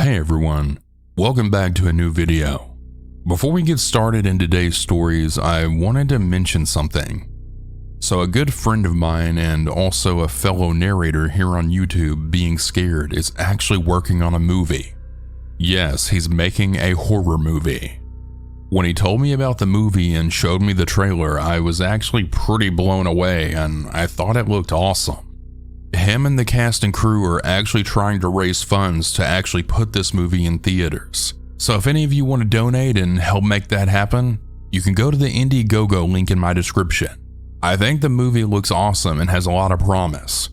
Hey everyone, welcome back to a new video. Before we get started in today's stories, I wanted to mention something. So a good friend of mine and also a fellow narrator here on YouTube, Being Scared, is actually working on a movie. Yes, he's making a horror movie. When he told me about the movie and showed me the trailer, I was actually pretty blown away and I thought it looked awesome. Him and the cast and crew are actually trying to raise funds to actually put this movie in theaters. So if any of you want to donate and help make that happen, you can go to the Indiegogo link in my description. I think the movie looks awesome and has a lot of promise.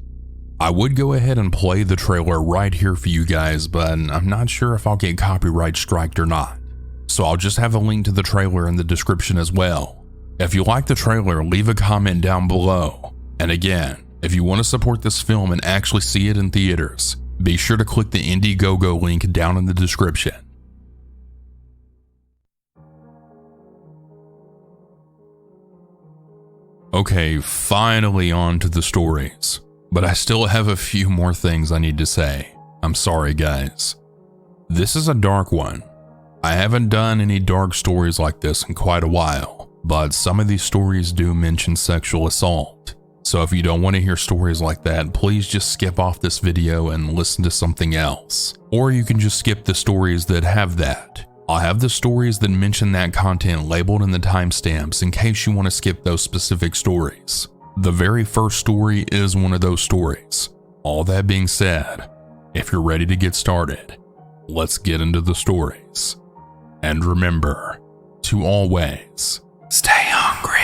I would go ahead and play the trailer right here for you guys, but I'm not sure if I'll get copyright striked or not. So I'll just have a link to the trailer in the description as well. If you like the trailer, leave a comment down below. And again, if you want to support this film and actually see it in theaters, be sure to click the Indiegogo link down in the description. Okay, finally on to the stories, but I still have a few more things I need to say. I'm sorry guys. This is a dark one. I haven't done any dark stories like this in quite a while, but some of these stories do mention sexual assault. So if you don't want to hear stories like that, please just skip off this video and listen to something else. Or you can just skip the stories that have that. I'll have the stories that mention that content labeled in the timestamps in case you want to skip those specific stories. The very first story is one of those stories. All that being said, if you're ready to get started, let's get into the stories. And remember to always stay hungry.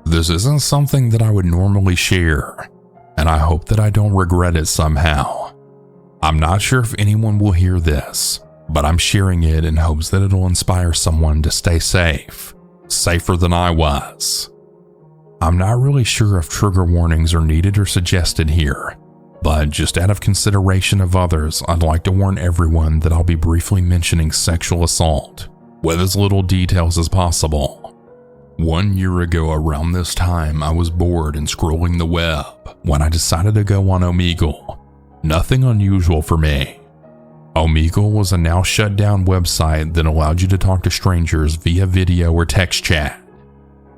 This isn't something that I would normally share, and I hope that I don't regret it somehow. I'm not sure if anyone will hear this, but I'm sharing it in hopes that it'll inspire someone to stay safe, safer than I was. I'm not really sure if trigger warnings are needed or suggested here, but just out of consideration of others, I'd like to warn everyone that I'll be briefly mentioning sexual assault, with as little details as possible. 1 year ago around this time, I was bored and scrolling the web when I decided to go on Omegle. Nothing unusual for me. Omegle was a now shut down website that allowed you to talk to strangers via video or text chat.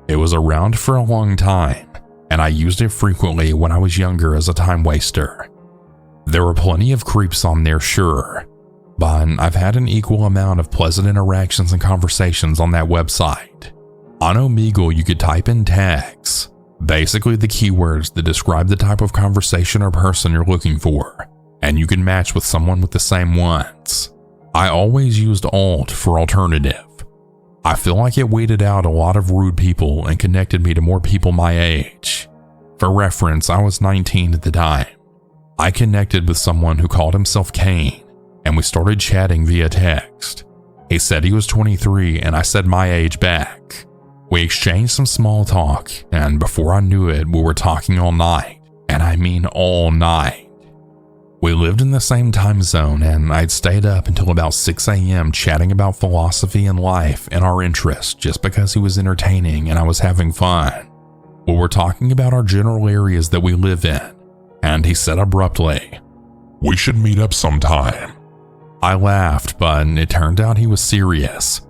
It was around for a long time, and I used it frequently when I was younger as a time waster. There were plenty of creeps on there, sure, but I've had an equal amount of pleasant interactions and conversations on that website. On Omegle, you could type in tags, basically the keywords that describe the type of conversation or person you're looking for, and you can match with someone with the same ones. I always used alt for alternative. I feel like it weeded out a lot of rude people and connected me to more people my age. For reference, I was 19 at the time. I connected with someone who called himself Kane, and we started chatting via text. He said he was 23 and I said my age back. We exchanged some small talk, and before I knew it, we were talking all night, and I mean all night. We lived in the same time zone, and I'd stayed up until about 6 a.m. chatting about philosophy and life and our interests just because he was entertaining and I was having fun. We were talking about our general areas that we live in, and he said abruptly, "We should meet up sometime." I laughed, but it turned out he was serious.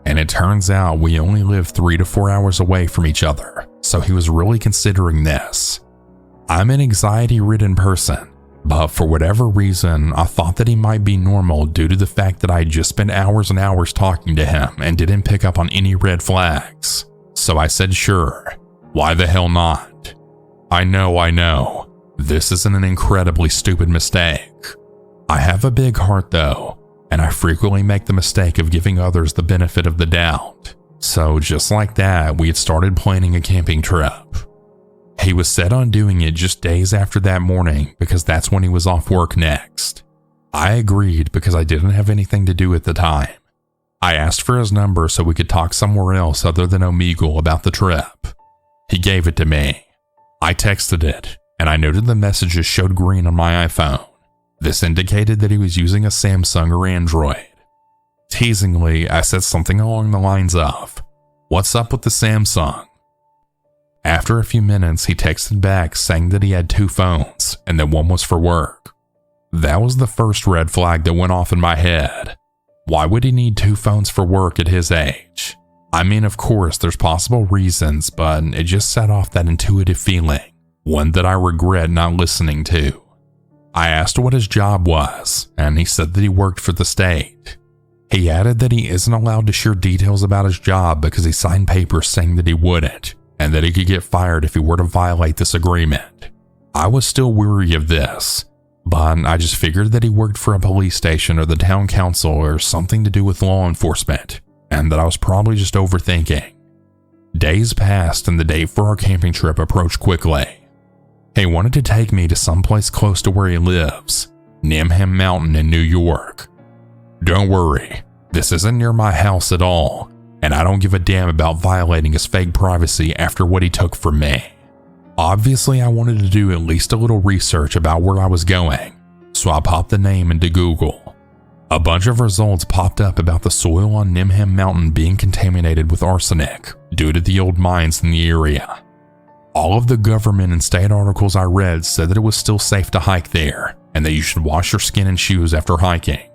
And it turns out we only live 3 to 4 hours away from each other, so he was really considering this. I'm an anxiety-ridden person, but for whatever reason, I thought that he might be normal due to the fact that I had just spent hours and hours talking to him and didn't pick up on any red flags. So I said sure, why the hell not? I know, this isn't an incredibly stupid mistake. I have a big heart though, and I frequently make the mistake of giving others the benefit of the doubt. So just like that, we had started planning a camping trip. He was set on doing it just days after that morning because that's when he was off work next. I agreed because I didn't have anything to do at the time. I asked for his number so we could talk somewhere else other than Omegle about the trip. He gave it to me. I texted it, and I noted the messages showed green on my iPhone. This indicated that he was using a Samsung or Android. Teasingly, I said something along the lines of, "What's up with the Samsung?" After a few minutes, he texted back saying that he had 2 phones and that one was for work. That was the first red flag that went off in my head. Why would he need 2 phones for work at his age? I mean, of course, there's possible reasons, but it just set off that intuitive feeling, one that I regret not listening to. I asked what his job was, and he said that he worked for the state. He added that he isn't allowed to share details about his job because he signed papers saying that he wouldn't, and that he could get fired if he were to violate this agreement. I was still weary of this, but I just figured that he worked for a police station or the town council or something to do with law enforcement, and that I was probably just overthinking. Days passed and the date for our camping trip approached quickly. He wanted to take me to someplace close to where he lives, Nimham Mountain in New York. Don't worry, this isn't near my house at all, and I don't give a damn about violating his fake privacy after what he took from me. Obviously, I wanted to do at least a little research about where I was going, so I popped the name into Google. A bunch of results popped up about the soil on Nimham Mountain being contaminated with arsenic due to the old mines in the area. All of the government and state articles I read said that it was still safe to hike there and that you should wash your skin and shoes after hiking.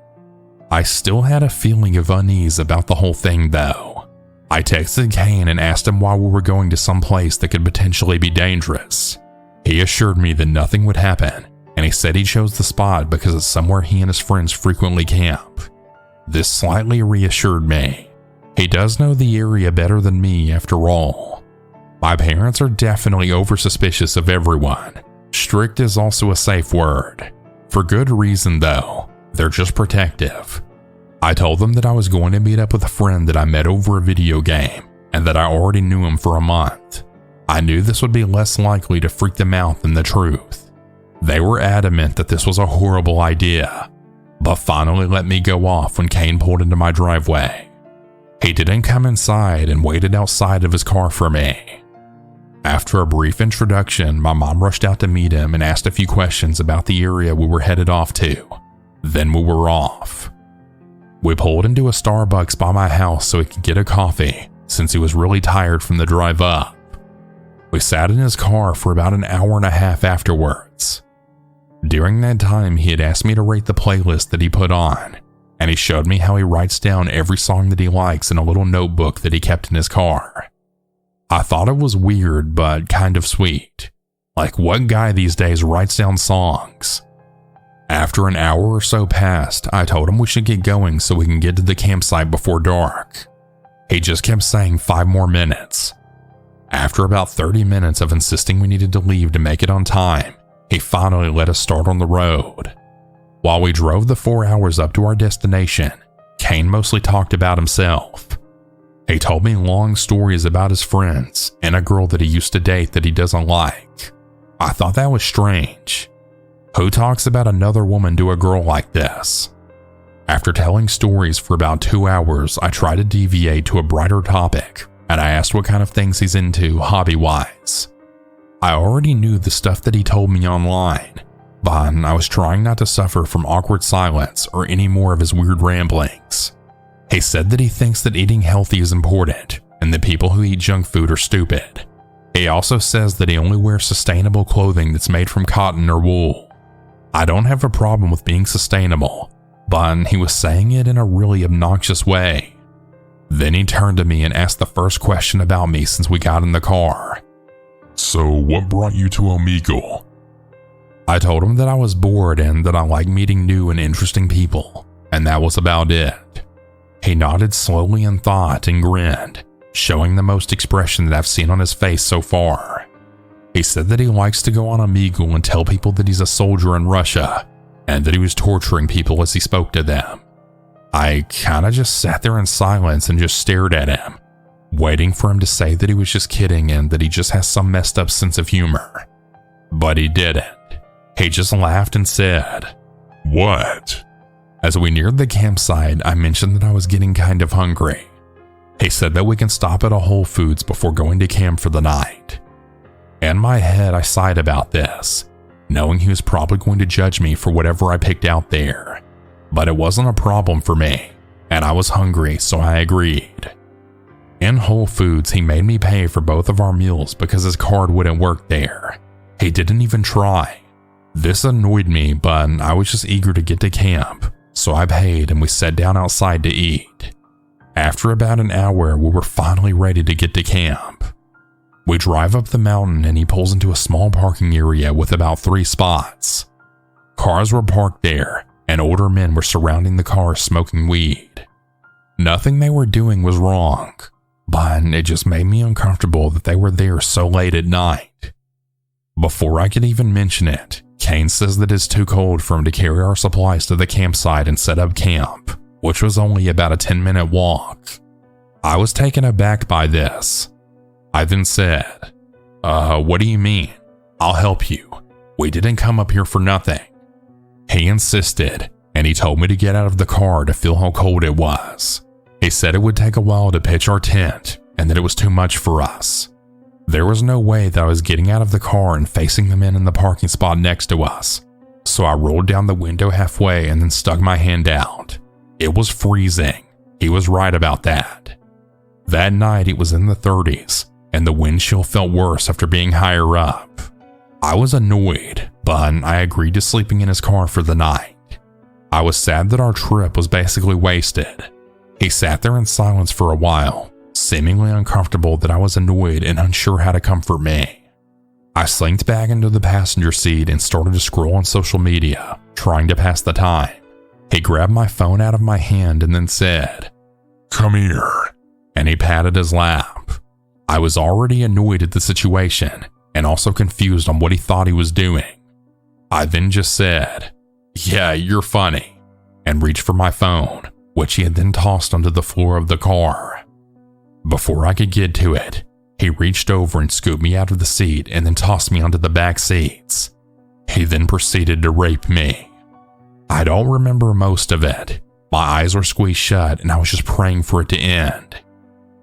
I still had a feeling of unease about the whole thing though. I texted Kane and asked him why we were going to some place that could potentially be dangerous. He assured me that nothing would happen, and he said he chose the spot because it's somewhere he and his friends frequently camp. This slightly reassured me. He does know the area better than me after all. My parents are definitely over-suspicious of everyone. Strict is also a safe word. For good reason though, they're just protective. I told them that I was going to meet up with a friend that I met over a video game, and that I already knew him for a month. I knew this would be less likely to freak them out than the truth. They were adamant that this was a horrible idea, but finally let me go off when Kane pulled into my driveway. He didn't come inside and waited outside of his car for me. After a brief introduction, my mom rushed out to meet him and asked a few questions about the area we were headed off to. Then we were off. We pulled into a Starbucks by my house so he could get a coffee, since he was really tired from the drive up. We sat in his car for about an hour and a half afterwards. During that time, he had asked me to rate the playlist that he put on, and he showed me how he writes down every song that he likes in a little notebook that he kept in his car. I thought it was weird, but kind of sweet. Like, what guy these days writes down songs? After an hour or so passed, I told him we should get going so we can get to the campsite before dark. He just kept saying 5 more minutes. After about 30 minutes of insisting we needed to leave to make it on time, he finally let us start on the road. While we drove the 4 hours up to our destination, Kane mostly talked about himself. He told me long stories about his friends and a girl that he used to date that he doesn't like. I thought that was strange. Who talks about another woman to a girl like this? After telling stories for about 2 hours, I tried to deviate to a brighter topic, and I asked what kind of things he's into hobby-wise. I already knew the stuff that he told me online, but I was trying not to suffer from awkward silence or any more of his weird ramblings. He said that he thinks that eating healthy is important and that people who eat junk food are stupid. He also says that he only wears sustainable clothing that's made from cotton or wool. I don't have a problem with being sustainable, but he was saying it in a really obnoxious way. Then he turned to me and asked the first question about me since we got in the car. So what brought you to Omegle? I told him that I was bored and that I like meeting new and interesting people, and that was about it. He nodded slowly in thought and grinned, showing the most expression that I've seen on his face so far. He said that he likes to go on Omegle and tell people that he's a soldier in Russia, and that he was torturing people as he spoke to them. I kinda just sat there in silence and just stared at him, waiting for him to say that he was just kidding and that he just has some messed up sense of humor. But he didn't. He just laughed and said, "What?" As we neared the campsite, I mentioned that I was getting kind of hungry. He said that we can stop at a Whole Foods before going to camp for the night. In my head, I sighed about this, knowing he was probably going to judge me for whatever I picked out there. But it wasn't a problem for me, and I was hungry, so I agreed. In Whole Foods, he made me pay for both of our meals because his card wouldn't work there. He didn't even try. This annoyed me, but I was just eager to get to camp, so I paid and we sat down outside to eat. After about an hour, we were finally ready to get to camp. We drive up the mountain and he pulls into a small parking area with about 3 spots. Cars were parked there, and older men were surrounding the cars smoking weed. Nothing they were doing was wrong, but it just made me uncomfortable that they were there so late at night. Before I could even mention it, Kane says that it's too cold for him to carry our supplies to the campsite and set up camp, which was only about a 10-minute walk. I was taken aback by this. I then said, what do you mean? I'll help you. We didn't come up here for nothing. He insisted, and he told me to get out of the car to feel how cold it was. He said it would take a while to pitch our tent, and that it was too much for us. There was no way that I was getting out of the car and facing the men in the parking spot next to us, so I rolled down the window halfway and then stuck my hand out. It was freezing. He was right about that. That night it was in the 30s, and the wind chill felt worse after being higher up. I was annoyed, but I agreed to sleeping in his car for the night. I was sad that our trip was basically wasted. He sat there in silence for a while, seemingly uncomfortable that I was annoyed and unsure how to comfort me. I slinked back into the passenger seat and started to scroll on social media, trying to pass the time. He grabbed my phone out of my hand and then said, "Come here," and he patted his lap. I was already annoyed at the situation and also confused on what he thought he was doing. I then just said, "Yeah, you're funny," and reached for my phone, which he had then tossed onto the floor of the car. Before I could get to it, he reached over and scooped me out of the seat and then tossed me onto the back seats. He then proceeded to rape me. I don't remember most of it. My eyes were squeezed shut and I was just praying for it to end.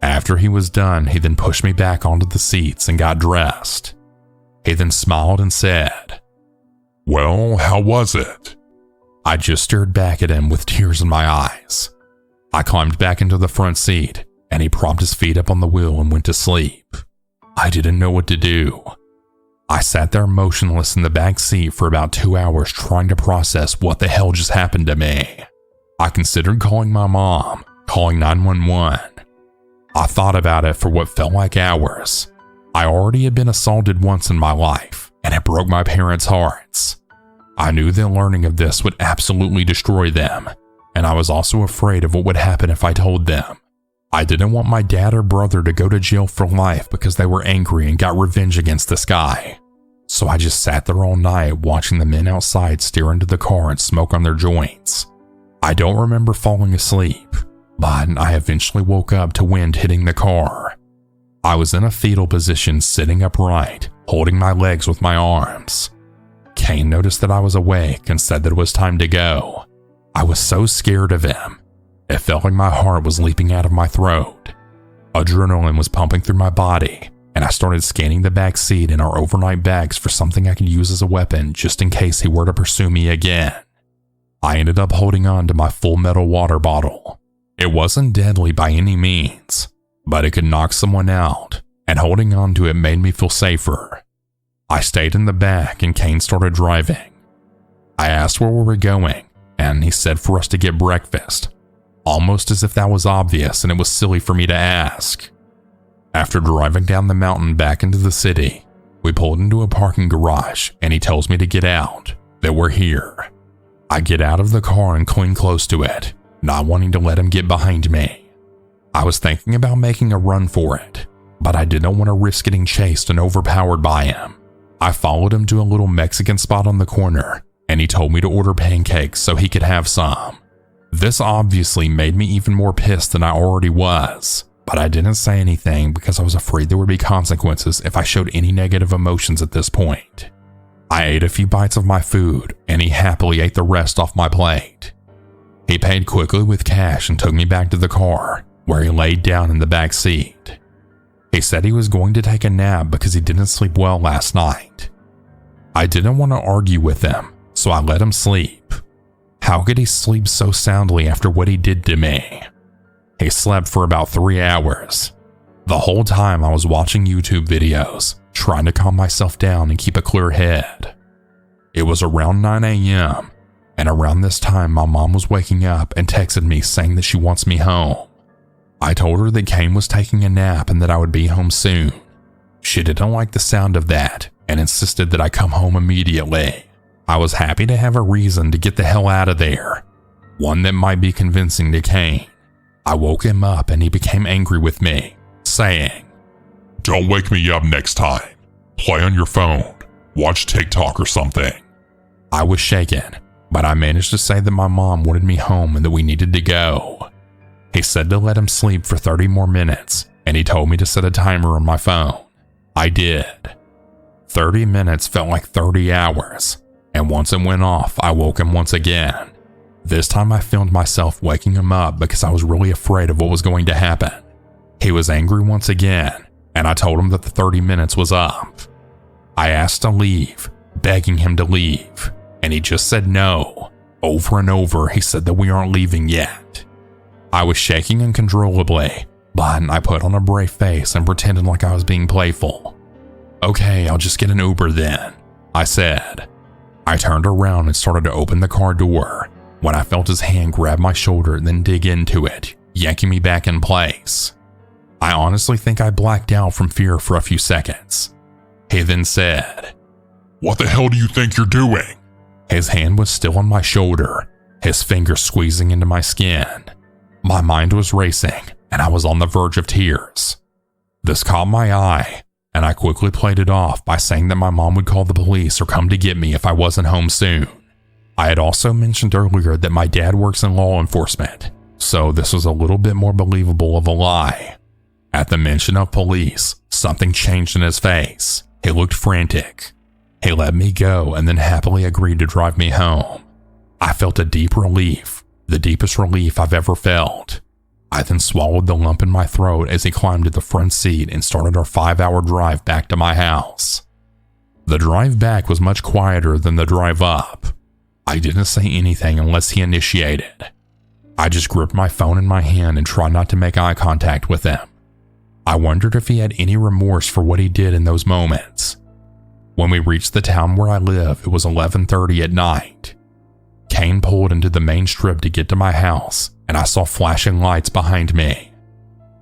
After he was done, he then pushed me back onto the seats and got dressed. He then smiled and said, "Well, how was it?" I just stared back at him with tears in my eyes. I climbed back into the front seat and he propped his feet up on the wheel and went to sleep. I didn't know what to do. I sat there motionless in the back seat for about 2 hours trying to process what the hell just happened to me. I considered calling my mom, calling 911. I thought about it for what felt like hours. I already had been assaulted once in my life, and it broke my parents' hearts. I knew the learning of this would absolutely destroy them, and I was also afraid of what would happen if I told them. I didn't want my dad or brother to go to jail for life because they were angry and got revenge against this guy. So I just sat there all night watching the men outside stare into the car and smoke on their joints. I don't remember falling asleep, but I eventually woke up to wind hitting the car. I was in a fetal position sitting upright, holding my legs with my arms. Kane noticed that I was awake and said that it was time to go. I was so scared of him. It felt like my heart was leaping out of my throat. Adrenaline was pumping through my body, and I started scanning the back seat and our overnight bags for something I could use as a weapon just in case he were to pursue me again. I ended up holding on to my full metal water bottle. It wasn't deadly by any means, but it could knock someone out, and holding on to it made me feel safer. I stayed in the back and Kane started driving. I asked where we were going, and he said for us to get breakfast, almost as if that was obvious and it was silly for me to ask. After driving down the mountain back into the city, we pulled into a parking garage and he tells me to get out, that we're here. I get out of the car and cling close to it, not wanting to let him get behind me. I was thinking about making a run for it, but I didn't want to risk getting chased and overpowered by him. I followed him to a little Mexican spot on the corner, and he told me to order pancakes so he could have some. This obviously made me even more pissed than I already was, but I didn't say anything because I was afraid there would be consequences if I showed any negative emotions at this point. I ate a few bites of my food, and he happily ate the rest off my plate. He paid quickly with cash and took me back to the car, where he laid down in the back seat. He said he was going to take a nap because he didn't sleep well last night. I didn't want to argue with him, so I let him sleep. How could he sleep so soundly after what he did to me? He slept for about 3 hours, The whole time I was watching YouTube videos, trying to calm myself down and keep a clear head. It was around 9 a.m., and around this time my mom was waking up and texted me saying that she wants me home. I told her that Kane was taking a nap and that I would be home soon. She didn't like the sound of that and insisted that I come home immediately. I was happy to have a reason to get the hell out of there, one that might be convincing to Kane. I woke him up and he became angry with me, saying, "Don't wake me up next time. Play on your phone. Watch TikTok or something." I was shaken, but I managed to say that my mom wanted me home and that we needed to go. He said to let him sleep for 30 more minutes, and he told me to set a timer on my phone. I did. 30 minutes felt like 30 hours, and once it went off, I woke him once again. This time I filmed myself waking him up because I was really afraid of what was going to happen. He was angry once again, and I told him that the 30 minutes was up. I asked to leave, begging him to leave, and he just said no. Over and over, he said that we aren't leaving yet. I was shaking uncontrollably, but I put on a brave face and pretended like I was being playful. "Okay, I'll just get an Uber then," I said. I turned around and started to open the car door when I felt his hand grab my shoulder and then dig into it, yanking me back in place. I honestly think I blacked out from fear for a few seconds. He then said, "What the hell do you think you're doing?" His hand was still on my shoulder, his fingers squeezing into my skin. My mind was racing, and I was on the verge of tears. This caught my eye, and I quickly played it off by saying that my mom would call the police or come to get me if I wasn't home soon. I had also mentioned earlier that my dad works in law enforcement, so this was a little bit more believable of a lie. At the mention of police, something changed in his face. He looked frantic. He let me go and then happily agreed to drive me home. I felt a deep relief, the deepest relief I've ever felt. I then swallowed the lump in my throat as he climbed to the front seat and started our 5-hour drive back to my house. The drive back was much quieter than the drive up. I didn't say anything unless he initiated. I just gripped my phone in my hand and tried not to make eye contact with him. I wondered if he had any remorse for what he did in those moments. When we reached the town where I live, it was 11:30 at night. Kane pulled into the main strip to get to my house, and I saw flashing lights behind me.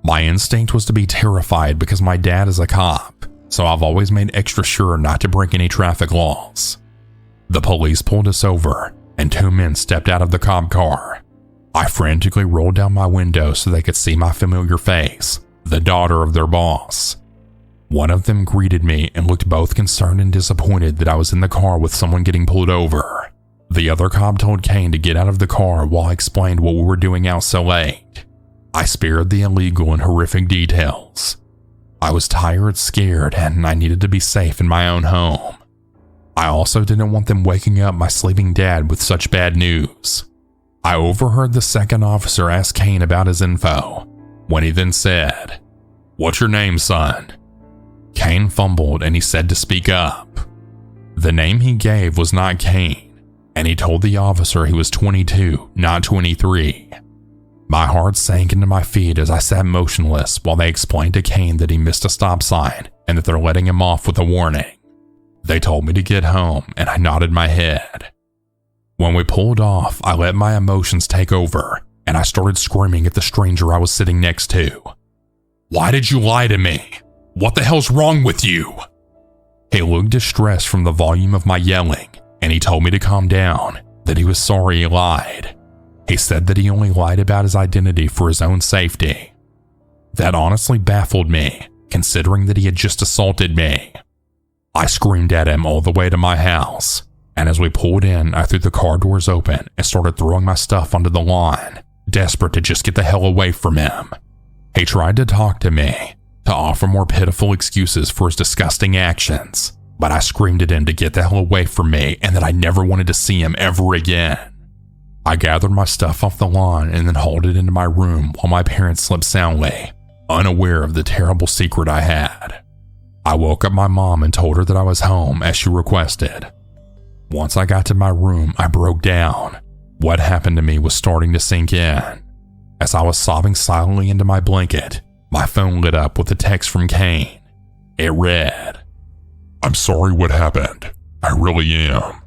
My instinct was to be terrified because my dad is a cop, so I've always made extra sure not to break any traffic laws. The police pulled us over, and 2 men stepped out of the cop car. I frantically rolled down my window so they could see my familiar face, the daughter of their boss. One of them greeted me and looked both concerned and disappointed that I was in the car with someone getting pulled over. The other cop told Kane to get out of the car while I explained what we were doing out so late. I spared the illegal and horrific details. I was tired, scared, and I needed to be safe in my own home. I also didn't want them waking up my sleeping dad with such bad news. I overheard the second officer ask Kane about his info, when he then said, "What's your name, son?" Kane fumbled and he said to speak up. The name he gave was not Kane, and he told the officer he was 22, not 23. My heart sank into my feet as I sat motionless while they explained to Kane that he missed a stop sign and that they're letting him off with a warning. They told me to get home, and I nodded my head. When we pulled off, I let my emotions take over, and I started screaming at the stranger I was sitting next to. "Why did you lie to me? What the hell's wrong with you?" He looked distressed from the volume of my yelling, and he told me to calm down, that he was sorry he lied. He said that he only lied about his identity for his own safety. That honestly baffled me, considering that he had just assaulted me. I screamed at him all the way to my house, and as we pulled in, I threw the car doors open and started throwing my stuff onto the lawn, desperate to just get the hell away from him. He tried to talk to me, to offer more pitiful excuses for his disgusting actions, but I screamed at him to get the hell away from me and that I never wanted to see him ever again. I gathered my stuff off the lawn and then hauled it into my room while my parents slept soundly, unaware of the terrible secret I had. I woke up my mom and told her that I was home as she requested. Once I got to my room, I broke down. What happened to me was starting to sink in. As I was sobbing silently into my blanket, My phone lit up with a text from Kane. It read, I'm sorry what happened. I really am.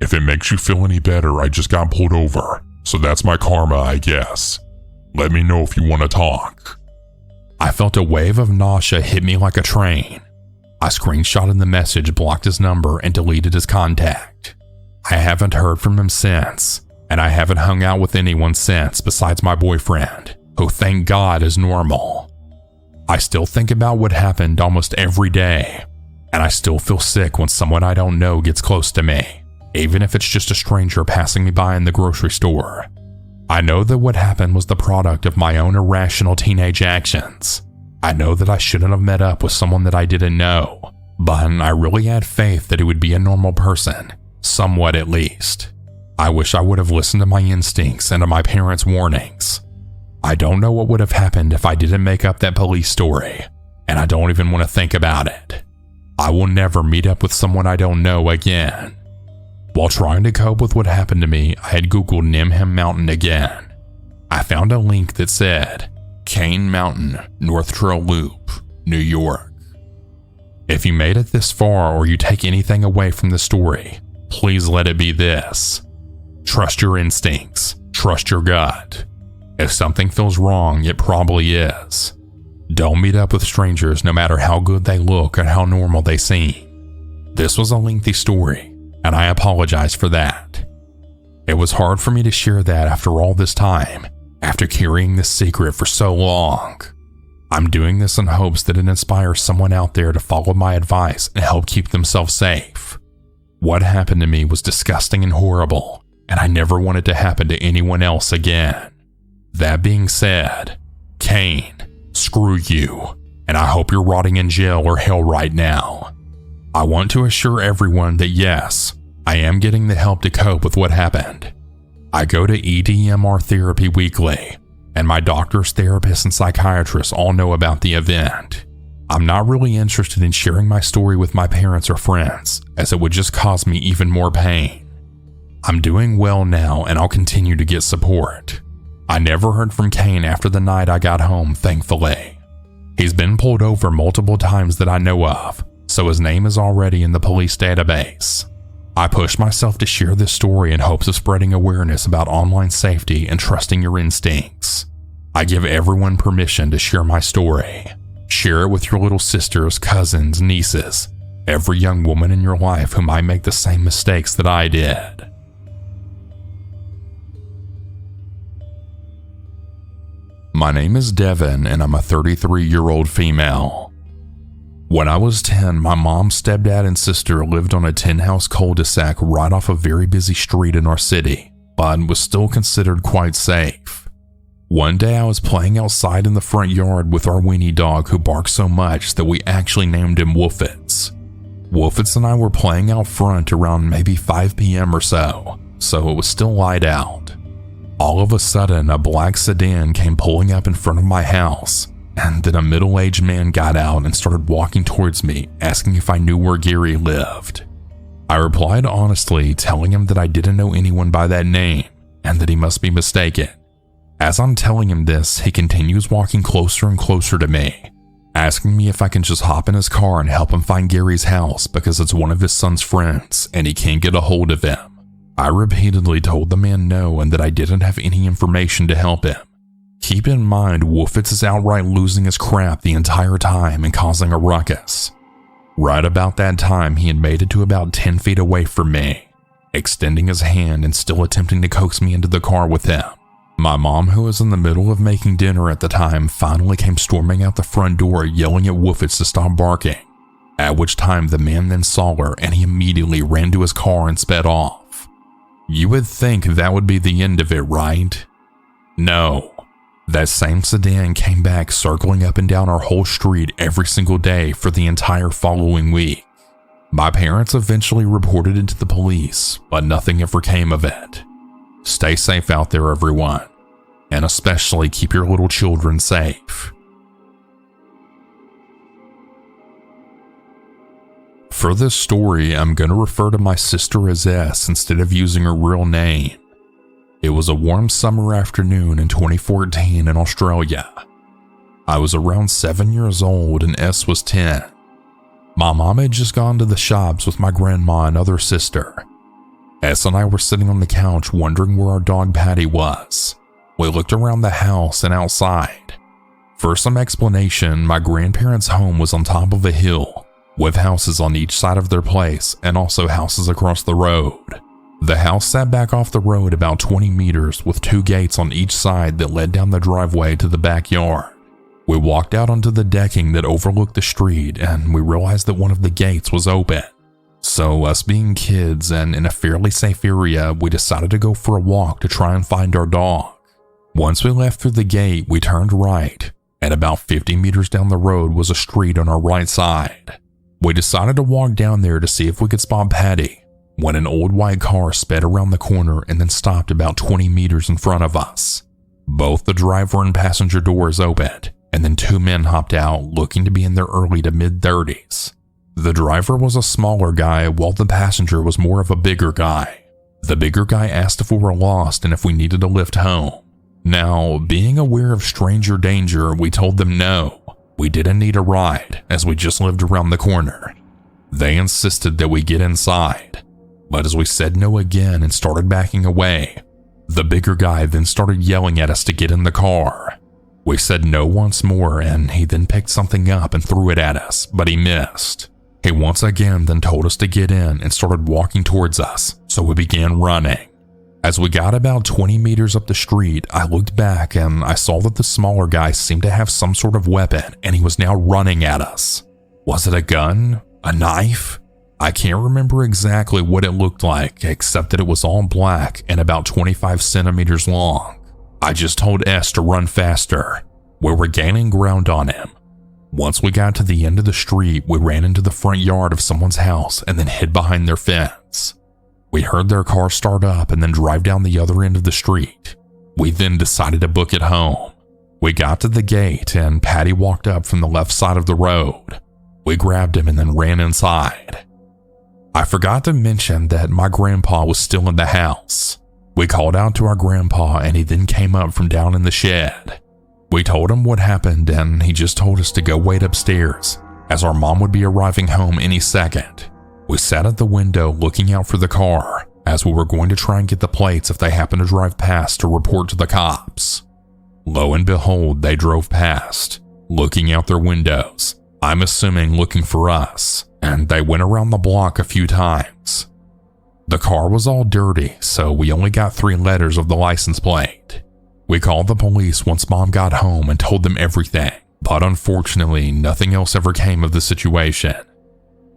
If it makes you feel any better, I just got pulled over, so that's my karma, I guess. Let me know if you want to talk. I felt a wave of nausea hit me like a train. I screenshotted the message, blocked his number, and deleted his contact. I haven't heard from him since, and I haven't hung out with anyone since besides my boyfriend, who thank God is normal. I still think about what happened almost every day, and I still feel sick when someone I don't know gets close to me, even if it's just a stranger passing me by in the grocery store. I know that what happened was the product of my own irrational teenage actions. I know that I shouldn't have met up with someone that I didn't know, but I really had faith that he would be a normal person, somewhat at least. I wish I would have listened to my instincts and to my parents' warnings. I don't know what would have happened if I didn't make up that police story, and I don't even want to think about it. I will never meet up with someone I don't know again. While trying to cope with what happened to me, I had Googled Nimham Mountain again. I found a link that said, Kane Mountain, North Trail Loop, New York. If you made it this far or you take anything away from the story, please let it be this. Trust your instincts. Trust your gut. If something feels wrong, it probably is. Don't meet up with strangers no matter how good they look or how normal they seem. This was a lengthy story, and I apologize for that. It was hard for me to share that after all this time, after carrying this secret for so long. I'm doing this in hopes that it inspires someone out there to follow my advice and help keep themselves safe. What happened to me was disgusting and horrible, and I never want it to happen to anyone else again. That being said, Kane, screw you, and I hope you're rotting in jail or hell right now. I want to assure everyone that yes, I am getting the help to cope with what happened. I go to EDMR therapy weekly, and my doctors, therapists, and psychiatrists all know about the event. I'm not really interested in sharing my story with my parents or friends, as it would just cause me even more pain. I'm doing well now, and I'll continue to get support. I never heard from Kane after the night I got home, thankfully. He's been pulled over multiple times that I know of, so his name is already in the police database. I pushed myself to share this story in hopes of spreading awareness about online safety and trusting your instincts. I give everyone permission to share my story. Share it with your little sisters, cousins, nieces, every young woman in your life who might make the same mistakes that I did. My name is Devin, and I'm a 33-year-old female. When I was 10, my mom, stepdad, and sister lived on a 10-house cul-de-sac right off a very busy street in our city, but was still considered quite safe. One day I was playing outside in the front yard with our weenie dog who barked so much that we actually named him Wolfitz. Wolfitz and I were playing out front around maybe 5 p.m. or so it was still light out. All of a sudden, a black sedan came pulling up in front of my house, and then a middle-aged man got out and started walking towards me, asking if I knew where Gary lived. I replied honestly, telling him that I didn't know anyone by that name, and that he must be mistaken. As I'm telling him this, he continues walking closer and closer to me, asking me if I can just hop in his car and help him find Gary's house because it's one of his son's friends and he can't get a hold of him. I repeatedly told the man no and that I didn't have any information to help him. Keep in mind, Wolfitz is outright losing his crap the entire time and causing a ruckus. Right about that time, he had made it to about 10 feet away from me, extending his hand and still attempting to coax me into the car with him. My mom, who was in the middle of making dinner at the time, finally came storming out the front door yelling at Wolfitz to stop barking, at which time the man then saw her and he immediately ran to his car and sped off. You would think that would be the end of it, right? No. That same sedan came back circling up and down our whole street every single day for the entire following week. My parents eventually reported it to the police, but nothing ever came of it. Stay safe out there, everyone, and especially keep your little children safe. For this story, I'm going to refer to my sister as S instead of using her real name. It was a warm summer afternoon in 2014 in Australia. I was around 7 years old and S was 10. My mom had just gone to the shops with my grandma and other sister. S and I were sitting on the couch wondering where our dog Patty was. We looked around the house and outside. For some explanation, my grandparents' home was on top of a hill, with houses on each side of their place and also houses across the road. The house sat back off the road about 20 meters with 2 gates on each side that led down the driveway to the backyard. We walked out onto the decking that overlooked the street and we realized that one of the gates was open. So us being kids and in a fairly safe area, we decided to go for a walk to try and find our dog. Once we left through the gate, we turned right, and about 50 meters down the road was a street on our right side. We decided to walk down there to see if we could spot Patty, when an old white car sped around the corner and then stopped about 20 meters in front of us. Both the driver and passenger doors opened, and then 2 men hopped out looking to be in their early to mid-30s. The driver was a smaller guy while the passenger was more of a bigger guy. The bigger guy asked if we were lost and if we needed a lift home. Now, being aware of stranger danger, we told them no, we didn't need a ride as we just lived around the corner. They insisted that we get inside, but as we said no again and started backing away, the bigger guy then started yelling at us to get in the car. We said no once more and he then picked something up and threw it at us, but he missed. He once again then told us to get in and started walking towards us, so we began running. As we got about 20 meters up the street, I looked back and I saw that the smaller guy seemed to have some sort of weapon and he was now running at us. Was it a gun? A knife? I can't remember exactly what it looked like, except that it was all black and about 25 centimeters long. I just told S to run faster. We were gaining ground on him. Once we got to the end of the street, we ran into the front yard of someone's house and then hid behind their fence. We heard their car start up and then drive down the other end of the street. We then decided to book it home. We got to the gate and Patty walked up from the left side of the road. We grabbed him and then ran inside. I forgot to mention that my grandpa was still in the house. We called out to our grandpa and he then came up from down in the shed. We told him what happened and he just told us to go wait upstairs as our mom would be arriving home any second. We sat at the window looking out for the car as we were going to try and get the plates if they happened to drive past to report to the cops. Lo and behold, they drove past, looking out their windows, I'm assuming looking for us, and they went around the block a few times. The car was all dirty, so we only got 3 letters of the license plate. We called the police once Mom got home and told them everything, but unfortunately, nothing else ever came of the situation.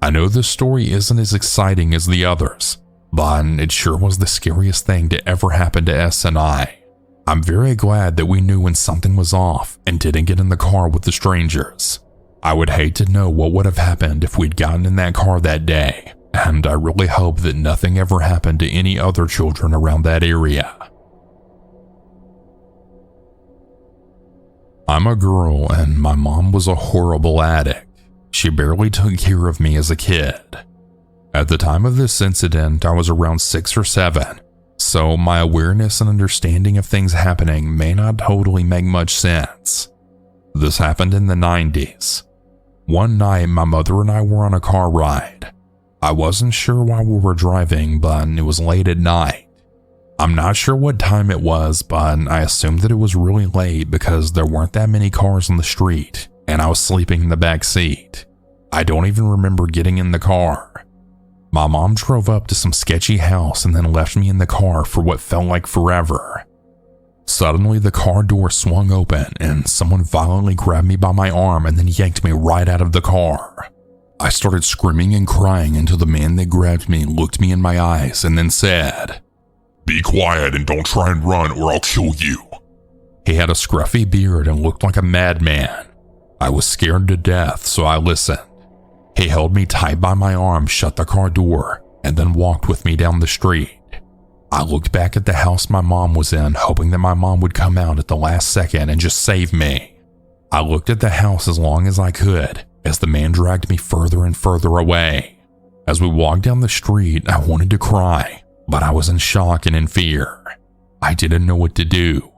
I know this story isn't as exciting as the others, but it sure was the scariest thing to ever happen to S and I. I'm very glad that we knew when something was off and didn't get in the car with the strangers. I would hate to know what would have happened if we'd gotten in that car that day, and I really hope that nothing ever happened to any other children around that area. I'm a girl and my mom was a horrible addict. She barely took care of me as a kid. At the time of this incident, I was around 6 or 7, so my awareness and understanding of things happening may not totally make much sense. This happened in the 90s. One night, my mother and I were on a car ride. I wasn't sure why we were driving, but it was late at night. I'm not sure what time it was, but I assumed that it was really late because there weren't that many cars on the street, and I was sleeping in the back seat. I don't even remember getting in the car. My mom drove up to some sketchy house and then left me in the car for what felt like forever. Suddenly, the car door swung open and someone violently grabbed me by my arm and then yanked me right out of the car. I started screaming and crying until the man that grabbed me looked me in my eyes and then said, "Be quiet and don't try and run or I'll kill you." He had a scruffy beard and looked like a madman. I was scared to death, so I listened. He held me tight by my arm, shut the car door, and then walked with me down the street. I looked back at the house my mom was in, hoping that my mom would come out at the last second and just save me. I looked at the house as long as I could, as the man dragged me further and further away. As we walked down the street, I wanted to cry, but I was in shock and in fear. I didn't know what to do.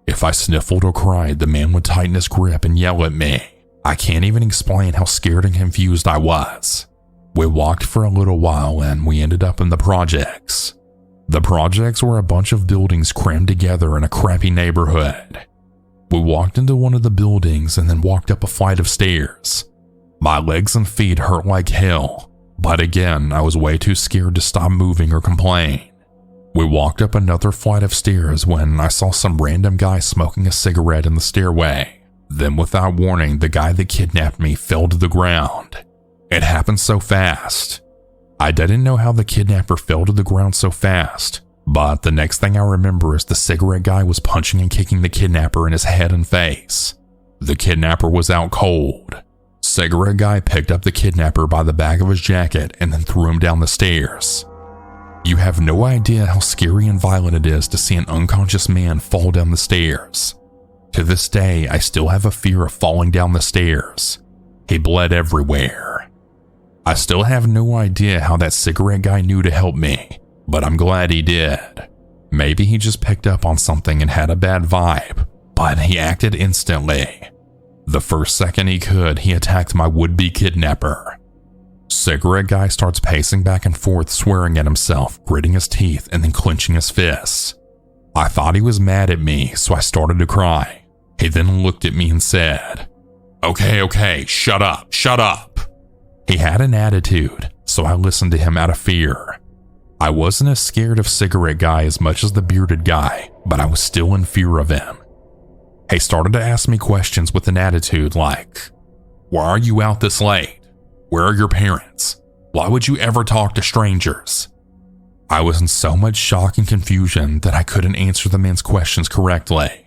If I sniffled or cried, the man would tighten his grip and yell at me. I can't even explain how scared and confused I was. We walked for a little while and we ended up in the projects. The projects were a bunch of buildings crammed together in a crappy neighborhood. We walked into one of the buildings and then walked up a flight of stairs. My legs and feet hurt like hell, but again, I was way too scared to stop moving or complain. We walked up another flight of stairs when I saw some random guy smoking a cigarette in the stairway. Then without warning, the guy that kidnapped me fell to the ground. It happened so fast. I didn't know how the kidnapper fell to the ground so fast, but the next thing I remember is the cigarette guy was punching and kicking the kidnapper in his head and face. The kidnapper was out cold. Cigarette guy picked up the kidnapper by the back of his jacket and then threw him down the stairs. You have no idea how scary and violent it is to see an unconscious man fall down the stairs. To this day, I still have a fear of falling down the stairs. He bled everywhere. I still have no idea how that cigarette guy knew to help me, but I'm glad he did. Maybe he just picked up on something and had a bad vibe, but he acted instantly. The first second he could, he attacked my would-be kidnapper. Cigarette guy starts pacing back and forth, swearing at himself, gritting his teeth, and then clenching his fists. I thought he was mad at me, so I started to cry. He then looked at me and said, Okay, shut up. He had an attitude, so I listened to him out of fear. I wasn't as scared of cigarette guy as much as the bearded guy, but I was still in fear of him. He started to ask me questions with an attitude like, Why are you out this late? Where are your parents? Why would you ever talk to strangers? I was in so much shock and confusion that I couldn't answer the man's questions correctly.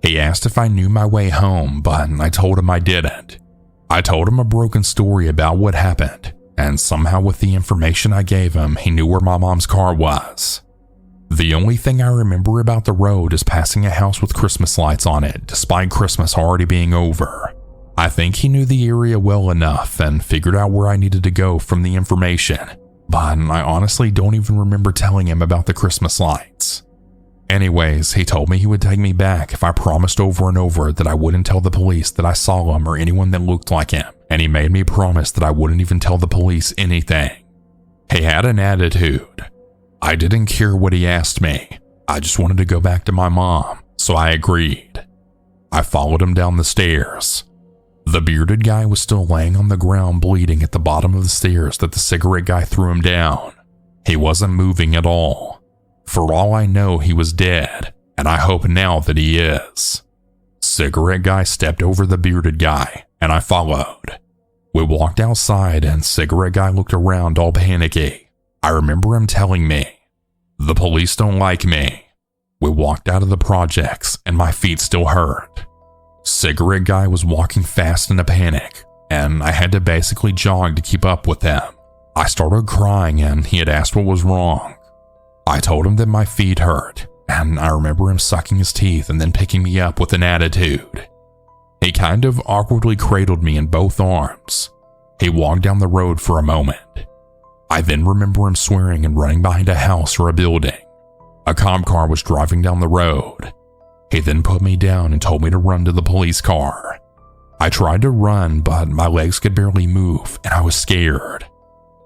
He asked if I knew my way home, but I told him I didn't. I told him a broken story about what happened, and somehow with the information I gave him, he knew where my mom's car was. The only thing I remember about the road is passing a house with Christmas lights on it, despite Christmas already being over. I think he knew the area well enough and figured out where I needed to go from the information, but I honestly don't even remember telling him about the Christmas lights. Anyways, he told me he would take me back if I promised over and over that I wouldn't tell the police that I saw him or anyone that looked like him, and he made me promise that I wouldn't even tell the police anything. He had an attitude. I didn't care what he asked me. I just wanted to go back to my mom, so I agreed. I followed him down the stairs. The bearded guy was still laying on the ground bleeding at the bottom of the stairs that the cigarette guy threw him down. He wasn't moving at all. For all I know, he was dead, and I hope now that he is. Cigarette guy stepped over the bearded guy, and I followed. We walked outside, and cigarette guy looked around all panicky. I remember him telling me, "The police don't like me." We walked out of the projects, and my feet still hurt. Cigarette guy was walking fast in a panic, and I had to basically jog to keep up with him. I started crying, and he had asked what was wrong. I told him that my feet hurt, and I remember him sucking his teeth and then picking me up with an attitude. He kind of awkwardly cradled me in both arms. He walked down the road for a moment. I then remember him swearing and running behind a house or a building. A cop car was driving down the road. He then put me down and told me to run to the police car. I tried to run, but my legs could barely move, and I was scared.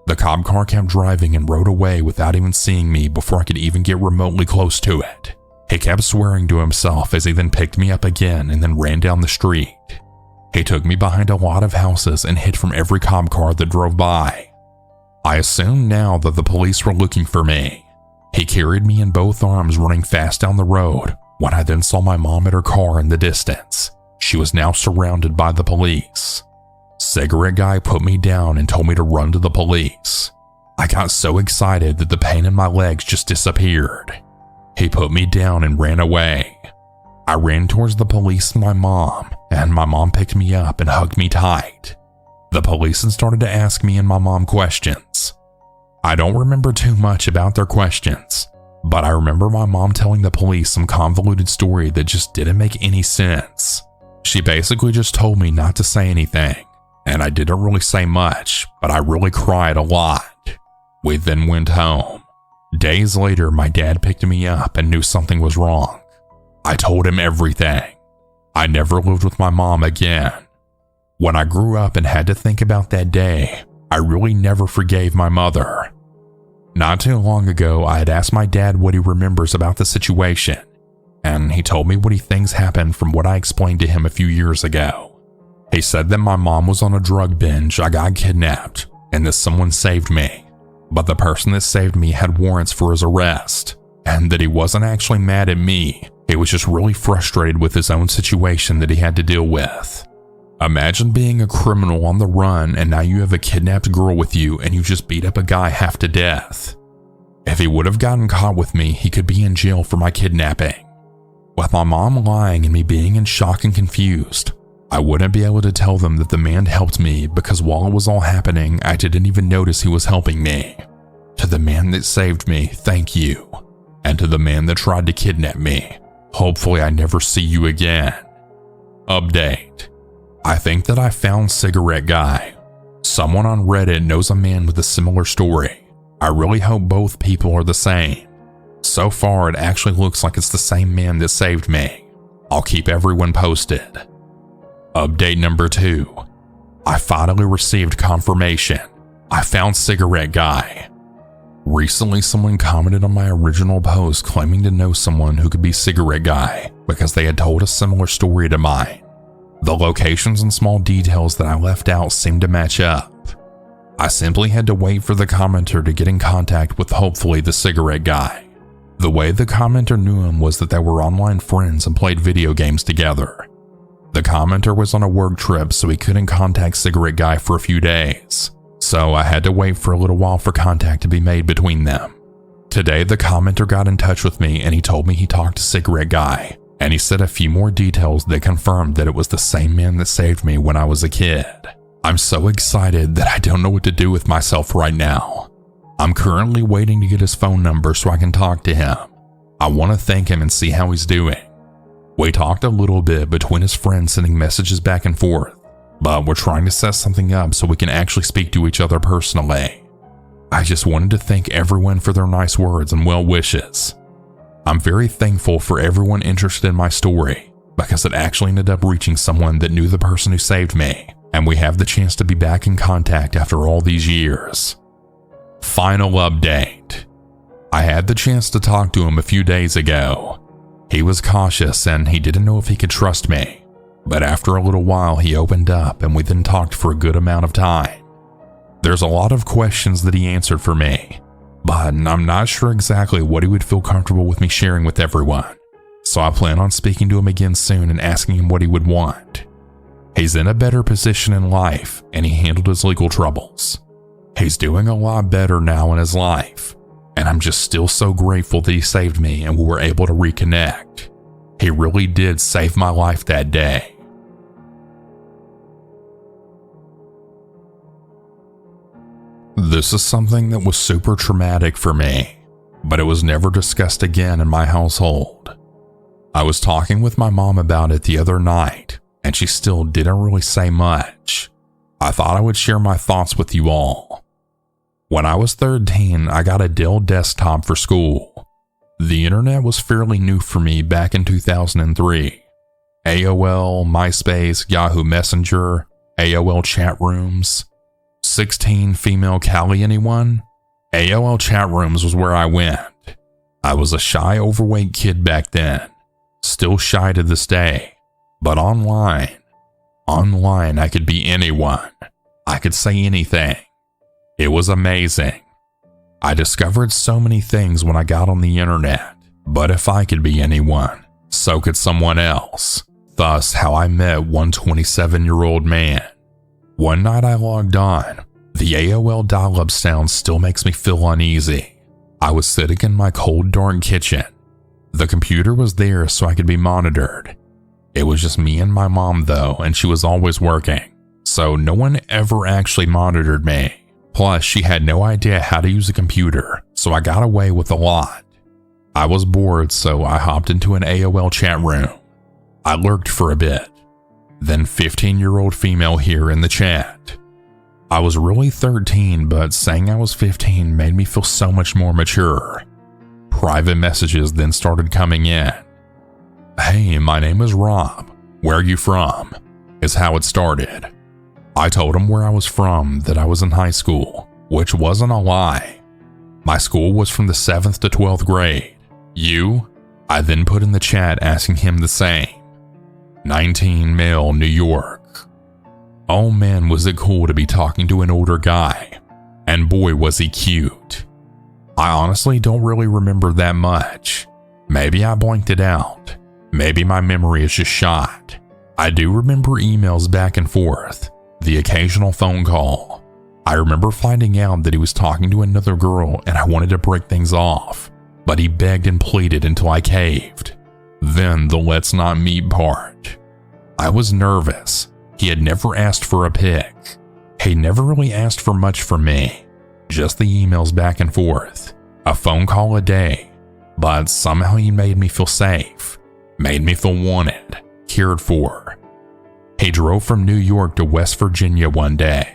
The cop car kept driving and rode away without even seeing me before I could even get remotely close to it. He kept swearing to himself as he then picked me up again and then ran down the street. He took me behind a lot of houses and hid from every cop car that drove by. I assumed now that the police were looking for me. He carried me in both arms running fast down the road when I then saw my mom at her car in the distance. She was now surrounded by the police. Cigarette guy put me down and told me to run to the police. I got so excited that the pain in my legs just disappeared. He put me down and ran away. I ran towards the police and my mom picked me up and hugged me tight. The police then started to ask me and my mom questions. I don't remember too much about their questions, but I remember my mom telling the police some convoluted story that just didn't make any sense. She basically just told me not to say anything. And I didn't really say much, but I really cried a lot. We then went home. Days later, my dad picked me up and knew something was wrong. I told him everything. I never lived with my mom again. When I grew up and had to think about that day, I really never forgave my mother. Not too long ago, I had asked my dad what he remembers about the situation, and he told me what he thinks happened from what I explained to him a few years ago. He said that my mom was on a drug binge, I got kidnapped, and that someone saved me, but the person that saved me had warrants for his arrest, and that he wasn't actually mad at me, he was just really frustrated with his own situation that he had to deal with. Imagine being a criminal on the run and now you have a kidnapped girl with you and you just beat up a guy half to death. If he would have gotten caught with me, he could be in jail for my kidnapping. With my mom lying and me being in shock and confused, I wouldn't be able to tell them that the man helped me because while it was all happening, I didn't even notice he was helping me. To the man that saved me, thank you. And to the man that tried to kidnap me, hopefully I never see you again. Update. I think that I found Cigarette Guy. Someone on Reddit knows a man with a similar story. I really hope both people are the same. So far, it actually looks like it's the same man that saved me. I'll keep everyone posted. Update number 2. I finally received confirmation. I found Cigarette Guy. Recently, someone commented on my original post claiming to know someone who could be Cigarette Guy because they had told a similar story to mine. The locations and small details that I left out seemed to match up. I simply had to wait for the commenter to get in contact with hopefully the Cigarette Guy. The way the commenter knew him was that they were online friends and played video games together. The commenter was on a work trip, so he couldn't contact Cigarette Guy for a few days. So I had to wait for a little while for contact to be made between them. Today, the commenter got in touch with me and he told me he talked to Cigarette Guy, and he said a few more details that confirmed that it was the same man that saved me when I was a kid. I'm so excited that I don't know what to do with myself right now. I'm currently waiting to get his phone number so I can talk to him. I want to thank him and see how he's doing. We talked a little bit between his friends sending messages back and forth, but we're trying to set something up so we can actually speak to each other personally. I just wanted to thank everyone for their nice words and well wishes. I'm very thankful for everyone interested in my story because it actually ended up reaching someone that knew the person who saved me, and we have the chance to be back in contact after all these years. Final update. I had the chance to talk to him a few days ago. He was cautious and he didn't know if he could trust me, but after a little while he opened up and we then talked for a good amount of time. There's a lot of questions that he answered for me, but I'm not sure exactly what he would feel comfortable with me sharing with everyone, so I plan on speaking to him again soon and asking him what he would want. He's in a better position in life and he handled his legal troubles. He's doing a lot better now in his life, and I'm just still so grateful that he saved me and we were able to reconnect. He really did save my life that day. This is something that was super traumatic for me, but it was never discussed again in my household. I was talking with my mom about it the other night, and she still didn't really say much. I thought I would share my thoughts with you all. When I was 13, I got a Dell desktop for school. The internet was fairly new for me back in 2003. AOL, MySpace, Yahoo Messenger, AOL chat rooms. 16 female Cali anyone? AOL chat rooms was where I went. I was a shy, overweight kid back then. Still shy to this day. But online I could be anyone. I could say anything. It was amazing. I discovered so many things when I got on the internet, but if I could be anyone, so could someone else. Thus how I met one 27-year-old man. One night I logged on. The AOL dial-up sound still makes me feel uneasy. I was sitting in my cold, dark kitchen. The computer was there so I could be monitored. It was just me and my mom though, and she was always working, so no one ever actually monitored me. Plus, she had no idea how to use a computer, so I got away with a lot. I was bored, so I hopped into an AOL chat room. I lurked for a bit. Then 15-year-old female here in the chat. I was really 13, but saying I was 15 made me feel so much more mature. Private messages then started coming in. "Hey, my name is Rob. Where are you from?" is how it started. I told him where I was from, that I was in high school, which wasn't a lie. My school was from the 7th to 12th grade. "You?" I then put in the chat asking him the same. 19 male, New York. Oh man, was it cool to be talking to an older guy. And boy, was he cute. I honestly don't really remember that much. Maybe I blanked it out. Maybe my memory is just shot. I do remember emails back and forth, the occasional phone call. I remember finding out that he was talking to another girl and I wanted to break things off, but he begged and pleaded until I caved. Then the let's not meet part. I was nervous. He had never asked for a pic. He never really asked for much from me. Just the emails back and forth. A phone call a day. But somehow he made me feel safe. Made me feel wanted. Cared for. He drove from New York to West Virginia one day.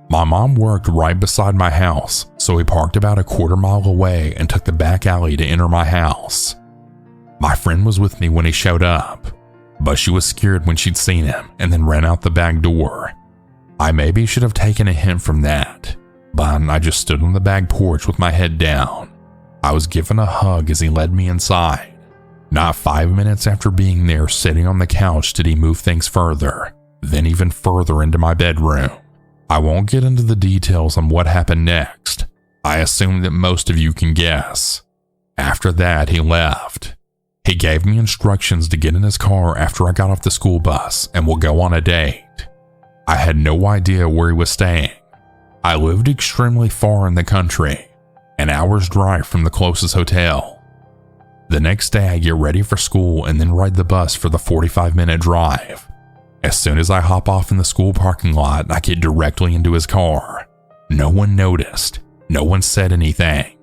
My mom worked right beside my house, so he parked about a quarter mile away and took the back alley to enter my house. My friend was with me when he showed up, but she was scared when she'd seen him and then ran out the back door. I maybe should have taken a hint from that, but I just stood on the back porch with my head down. I was given a hug as he led me inside. Not 5 minutes after being there sitting on the couch did he move things further, then even further into my bedroom. I won't get into the details on what happened next. I assume that most of you can guess. After that, he left. He gave me instructions to get in his car after I got off the school bus and we'll go on a date. I had no idea where he was staying. I lived extremely far in the country, an hour's drive from the closest hotel. The next day I get ready for school and then ride the bus for the 45-minute drive. As soon as I hop off in the school parking lot, I get directly into his car. No one noticed. No one said anything.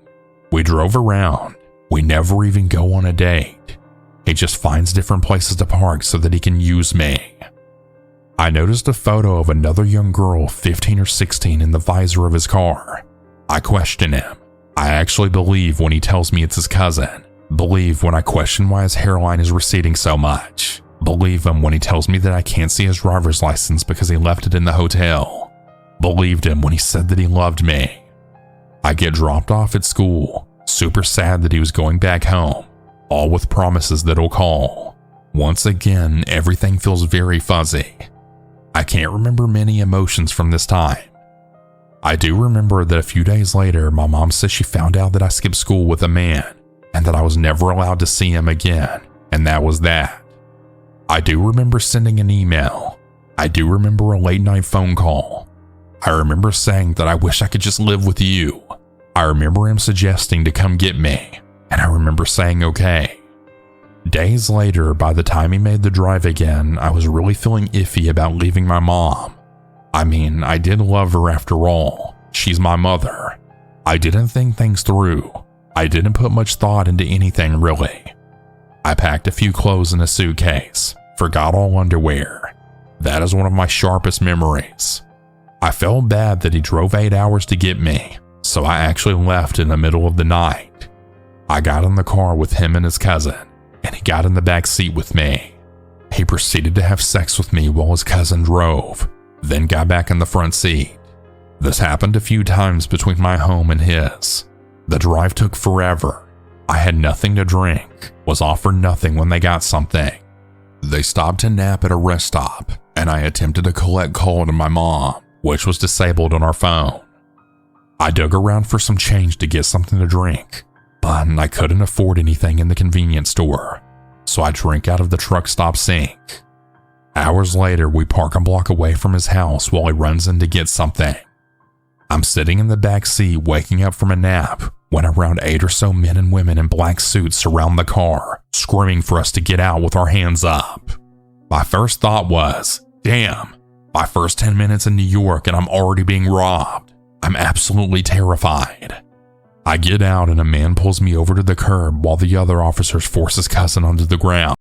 We drove around. We never even go on a date. He just finds different places to park so that he can use me. I noticed a photo of another young girl, 15 or 16, in the visor of his car. I question him. I actually believe when he tells me it's his cousin. Believe when I question why his hairline is receding so much. Believe him when he tells me that I can't see his driver's license because he left it in the hotel. Believed him when he said that he loved me. I get dropped off at school, super sad that he was going back home, all with promises that he'll call. Once again, everything feels very fuzzy. I can't remember many emotions from this time. I do remember that a few days later, my mom says she found out that I skipped school with a man and that I was never allowed to see him again, and that was that. I do remember sending an email. I do remember a late night phone call. I remember saying that I wish I could just live with you. I remember him suggesting to come get me, and I remember saying okay. Days later, by the time he made the drive again, I was really feeling iffy about leaving my mom. I mean, I did love her after all. She's my mother. I didn't think things through. I didn't put much thought into anything really. I packed a few clothes in a suitcase, forgot all underwear. That is one of my sharpest memories. I felt bad that he drove 8 hours to get me, so I actually left in the middle of the night. I got in the car with him and his cousin, and he got in the back seat with me. He proceeded to have sex with me while his cousin drove, then got back in the front seat. This happened a few times between my home and his. The drive took forever. I had nothing to drink, was offered nothing when they got something. They stopped to nap at a rest stop, and I attempted to collect call to my mom, which was disabled on our phone. I dug around for some change to get something to drink, but I couldn't afford anything in the convenience store, so I drank out of the truck stop sink. Hours later, we park a block away from his house while he runs in to get something. I'm sitting in the back seat waking up from a nap when around 8 or so men and women in black suits surround the car, screaming for us to get out with our hands up. My first thought was, damn, my first 10 minutes in New York and I'm already being robbed. I'm absolutely terrified. I get out and a man pulls me over to the curb while the other officers force his cousin onto the ground.